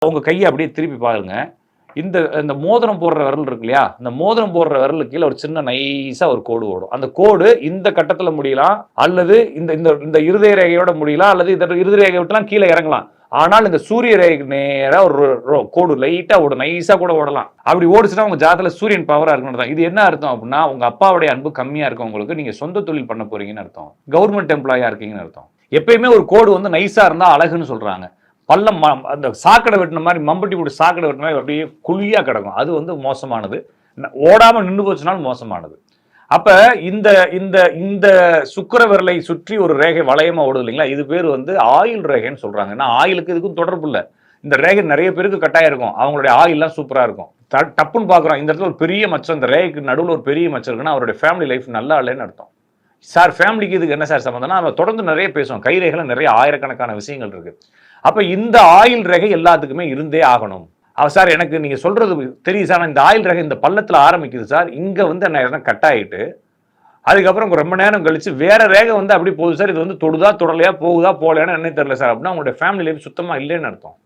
உங்க கையை அப்படியே திருப்பி பாருங்க. இந்த இந்த மோதிரம் போடுற விரல் இருக்கு இல்லையா? இந்த மோதிரம் போடுற விரலுக்கு கீழ ஒரு சின்ன நைஸா ஒரு கோடு ஓடும். அந்த கோடு இந்த கட்டத்துல முடியலாம், அல்லது இந்த இந்த இந்த இருதய ரேகையோட முடியலாம், அல்லது இந்த இருதய ரேகைய விட்டுலாம் கீழ இறங்கலாம். ஆனால் இந்த சூரிய ரேகைக்கு நேரா ஒரு கோடு லைட்டா ஓடும். நைஸா கூட ஓடலாம். அப்படி ஓடுச்சுன்னா உங்க ஜாதகத்துல சூரியன் பவரா இருக்குன்னு அர்த்தம். இது என்ன அர்த்தம் அப்படின்னா, உங்க அப்பாவுடைய அன்பு கம்மியா இருக்கவங்களுக்கு நீங்க சொந்த தொழில் பண்ண போறீங்கன்னு அர்த்தம். கவர்ன்மென்ட் எம்ப்ளாயியா இருக்கீங்கன்னு அர்த்தம். எப்பயுமே ஒரு கோடு வந்து நைஸா இருந்தா அழகுன்னு சொல்றாங்க. பள்ளம் அந்த சாக்கடை வெட்டின மாதிரி மம்பட்டி போட்டு சாக்கடை வெட்டின மாதிரி அப்படியே குழியா கிடக்கும். அது வந்து மோசமானது. ஓடாம நின்று போச்சுனாலும் மோசமானது. அப்ப இந்த இந்த இந்த சுக்கிர விரலை சுற்றி ஒரு ரேகை வளையமா ஓடுது இல்லைங்களா? இது பேர் வந்து ஆயுள் ரேகைன்னு சொல்றாங்க. ஏன்னா ஆயுளுக்கு இதுக்கும் தொடர்பு இல்ல. இந்த ரேகை நிறைய பேருக்கு கட்டாயம் இருக்கும். அவங்களுடைய ஆயுள்லாம் சூப்பரா இருக்கும். டப்புன்னு பார்க்குறோம். இந்த இடத்துல ஒரு பெரிய மச்சம், இந்த ரேகைக்கு நடுவில் ஒரு பெரிய மச்சம் இருக்குன்னா அவருடைய ஃபேமிலி லைஃப் நல்லா இல்லைன்னு அர்த்தம். சார் ஃபேமிலிக்கு இதுக்கு என்ன சார் சம்மந்தம்னா, நம்ம தொடர்ந்து நிறைய பேசுவோம். கைரேகையில நிறைய ஆயிரக்கணக்கான விஷயங்கள் இருக்கு. அப்ப இந்த ஆயுள் ரேகை எல்லாத்துக்குமே இருந்தே ஆகணும். சார் எனக்கு நீங்க சொல்றது தெரியுது சார். இந்த ஆயுள் ரேகை இந்த பள்ளத்துல ஆரம்பிக்குது சார். இங்க வந்து என்ன கட் ஆயிட்டு, அதுக்கப்புறம் ரொம்ப நேரம் கழிச்சு வேற ரேகை வந்து அப்படி போகுது சார். இது வந்து தொடுதா தொடலையா போகுதா போகலையான்னு என்ன தெரியல சார் அப்படின்னா உங்களுடைய ஃபேமிலி லைஃப் சுத்தமா இல்லைன்னு அர்த்தம்.